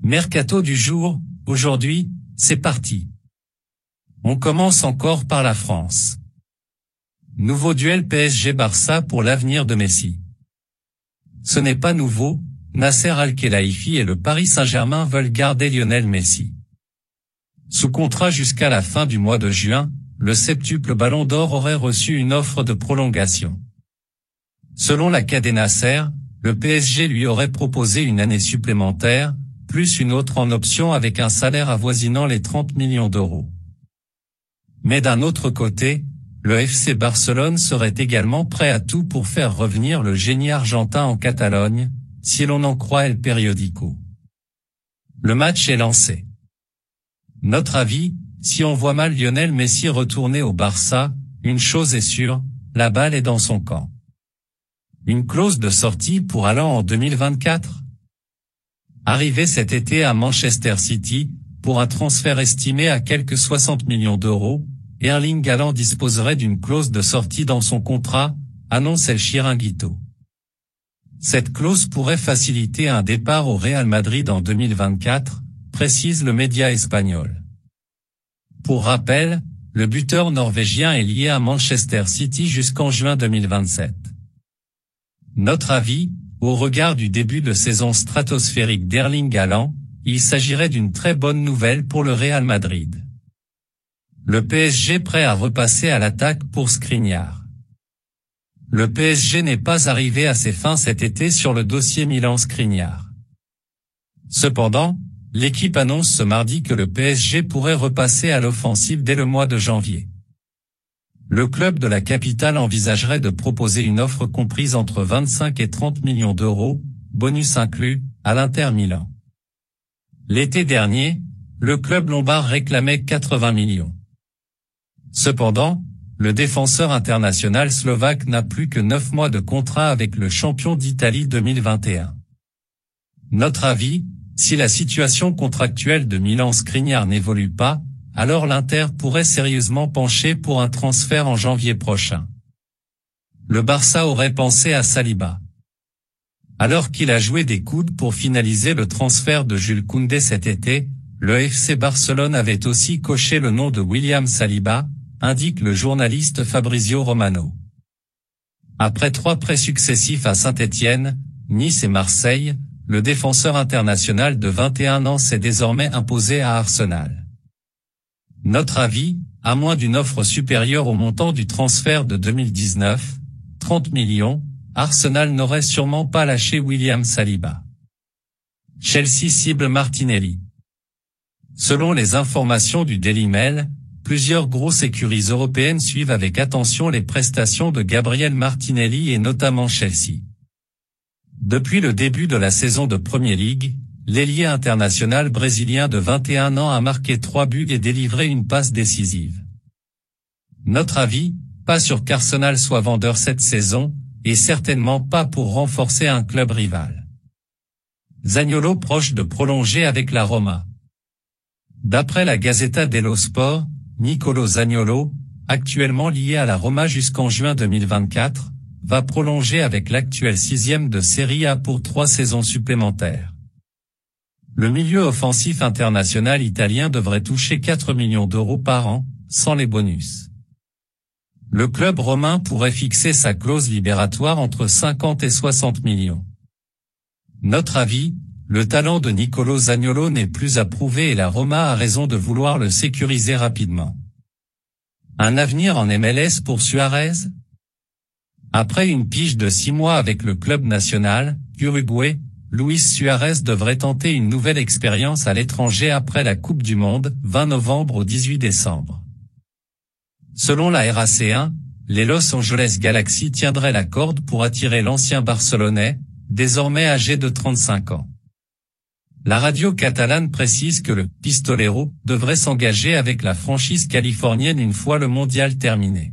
Mercato du jour, aujourd'hui, c'est parti. On commence encore par la France. Nouveau duel PSG-Barça pour l'avenir de Messi. Ce n'est pas nouveau, Nasser Al-Khelaifi et le Paris Saint-Germain veulent garder Lionel Messi. Sous contrat jusqu'à la fin du mois de juin, le septuple Ballon d'Or aurait reçu une offre de prolongation. Selon la Cadena Ser, le PSG lui aurait proposé une année supplémentaire, plus une autre en option avec un salaire avoisinant les 30 millions d'euros. Mais d'un autre côté, le FC Barcelone serait également prêt à tout pour faire revenir le génie argentin en Catalogne, si l'on en croit El Periódico. Le match est lancé. Notre avis, si on voit mal Lionel Messi retourner au Barça, une chose est sûre, la balle est dans son camp. Une clause de sortie pour allant en 2024. Arrivé cet été à Manchester City, pour un transfert estimé à quelques 60 millions d'euros, Erling Haaland disposerait d'une clause de sortie dans son contrat, annonce El Chiringuito. Cette clause pourrait faciliter un départ au Real Madrid en 2024, précise le média espagnol. Pour rappel, le buteur norvégien est lié à Manchester City jusqu'en juin 2027. Notre avis, au regard du début de saison stratosphérique d'Erling Haaland, il s'agirait d'une très bonne nouvelle pour le Real Madrid. Le PSG prêt à repasser à l'attaque pour Skriniar. Le PSG n'est pas arrivé à ses fins cet été sur le dossier Milan-Skriniar. Cependant, l'équipe annonce ce mardi que le PSG pourrait repasser à l'offensive dès le mois de janvier. Le club de la capitale envisagerait de proposer une offre comprise entre 25 et 30 millions d'euros, bonus inclus, à l'Inter Milan. L'été dernier, le club lombard réclamait 80 millions. Cependant, le défenseur international slovaque n'a plus que 9 mois de contrat avec le champion d'Italie 2021. Notre avis, si la situation contractuelle de Milan Skriniar n'évolue pas, alors l'Inter pourrait sérieusement pencher pour un transfert en janvier prochain. Le Barça aurait pensé à Saliba. Alors qu'il a joué des coudes pour finaliser le transfert de Jules Koundé cet été, le FC Barcelone avait aussi coché le nom de William Saliba, indique le journaliste Fabrizio Romano. Après 3 prêts successifs à Saint-Étienne, Nice et Marseille, le défenseur international de 21 ans s'est désormais imposé à Arsenal. Notre avis, à moins d'une offre supérieure au montant du transfert de 2019, 30 millions, Arsenal n'aurait sûrement pas lâché William Saliba. Chelsea cible Martinelli. Selon les informations du Daily Mail, plusieurs grosses écuries européennes suivent avec attention les prestations de Gabriel Martinelli et notamment Chelsea. Depuis le début de la saison de Premier League, l'ailier international brésilien de 21 ans a marqué 3 buts et délivré une passe décisive. Notre avis, pas sûr qu'Arsenal soit vendeur cette saison, et certainement pas pour renforcer un club rival. Zaniolo proche de prolonger avec la Roma. D'après la Gazzetta dello Sport, Nicolo Zaniolo, actuellement lié à la Roma jusqu'en juin 2024, va prolonger avec l'actuel 6e de Serie A pour 3 saisons supplémentaires. Le milieu offensif international italien devrait toucher 4 millions d'euros par an, sans les bonus. Le club romain pourrait fixer sa clause libératoire entre 50 et 60 millions. Notre avis, le talent de Nicolo Zaniolo n'est plus à prouver et la Roma a raison de vouloir le sécuriser rapidement. Un avenir en MLS pour Suarez? Après une pige de 6 mois avec le club national, Uruguay, Luis Suarez devrait tenter une nouvelle expérience à l'étranger après la Coupe du Monde, 20 novembre au 18 décembre. Selon la RAC1, les Los Angeles Galaxy tiendraient la corde pour attirer l'ancien Barcelonais, désormais âgé de 35 ans. La radio catalane précise que le Pistolero devrait s'engager avec la franchise californienne une fois le mondial terminé.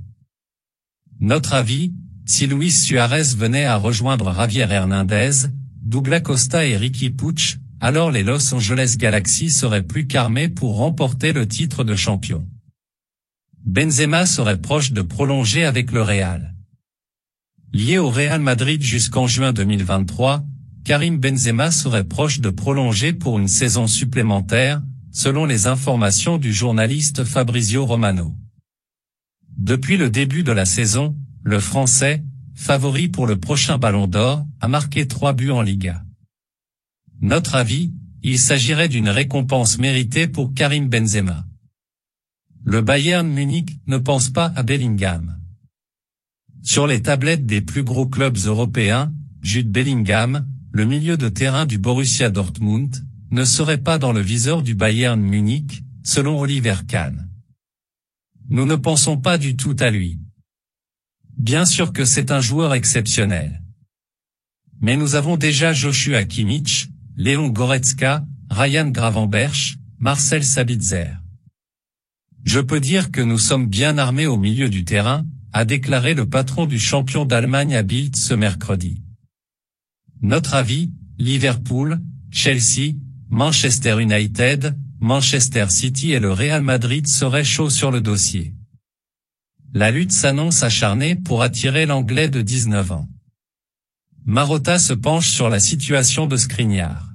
Notre avis, si Luis Suarez venait à rejoindre Javier Hernandez, Douglas Costa et Riqui Puig, alors les Los Angeles Galaxy seraient plus qu'armés pour remporter le titre de champion. Benzema serait proche de prolonger avec le Real. Lié au Real Madrid jusqu'en juin 2023, Karim Benzema serait proche de prolonger pour une saison supplémentaire, selon les informations du journaliste Fabrizio Romano. Depuis le début de la saison, le Français, favori pour le prochain Ballon d'Or, a marqué 3 buts en Liga. Notre avis, il s'agirait d'une récompense méritée pour Karim Benzema. Le Bayern Munich ne pense pas à Bellingham. Sur les tablettes des plus gros clubs européens, Jude Bellingham, le milieu de terrain du Borussia Dortmund, ne serait pas dans le viseur du Bayern Munich, selon Oliver Kahn. Nous ne pensons pas du tout à lui. Bien sûr que c'est un joueur exceptionnel. Mais nous avons déjà Joshua Kimmich, Léon Goretzka, Ryan Gravenberch, Marcel Sabitzer. Je peux dire que nous sommes bien armés au milieu du terrain, a déclaré le patron du champion d'Allemagne à Bild ce mercredi. Notre avis, Liverpool, Chelsea, Manchester United, Manchester City et le Real Madrid seraient chauds sur le dossier. La lutte s'annonce acharnée pour attirer l'Anglais de 19 ans. Marotta se penche sur la situation de Skriniar.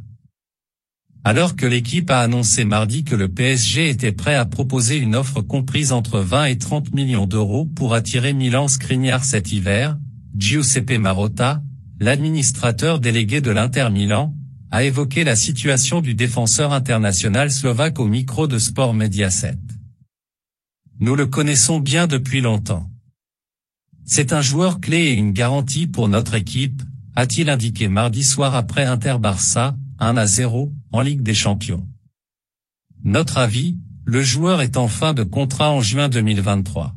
Alors que l'équipe a annoncé mardi que le PSG était prêt à proposer une offre comprise entre 20 et 30 millions d'euros pour attirer Milan Skriniar cet hiver, Giuseppe Marotta, l'administrateur délégué de l'Inter Milan, a évoqué la situation du défenseur international slovaque au micro de Sport Mediaset. Nous le connaissons bien depuis longtemps. C'est un joueur clé et une garantie pour notre équipe, a-t-il indiqué mardi soir après Inter-Barça, 1-0, en Ligue des Champions. Notre avis, le joueur est en fin de contrat en juin 2023.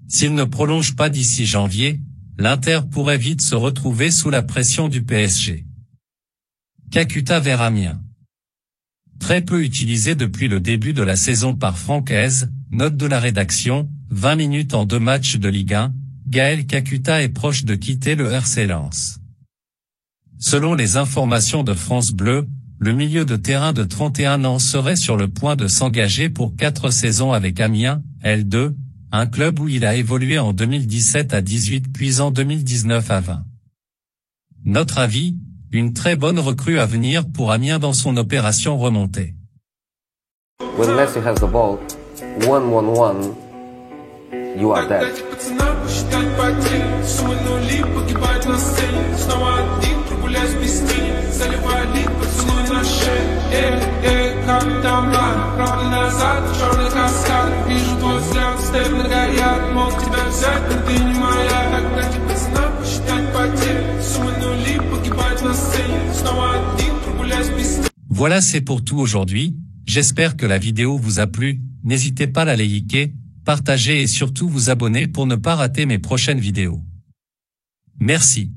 S'il ne prolonge pas d'ici janvier, l'Inter pourrait vite se retrouver sous la pression du PSG. Kakuta vers Amiens. Très peu utilisé depuis le début de la saison par Francaise, note de la rédaction, 20 minutes en 2 matchs de Ligue 1, Gaël Kakuta est proche de quitter le RC Lens. Selon les informations de France Bleu, le milieu de terrain de 31 ans serait sur le point de s'engager pour 4 saisons avec Amiens, L2, un club où il a évolué en 2017 à 18 puis en 2019 à 20. Notre avis, une très bonne recrue à venir pour Amiens dans son opération remontée. When Messi has the ball, 1-1-1, you are dead. Voilà, c'est pour tout aujourd'hui. J'espère que la vidéo vous a plu. N'hésitez pas à la liker, partager et surtout vous abonner pour ne pas rater mes prochaines vidéos. Merci.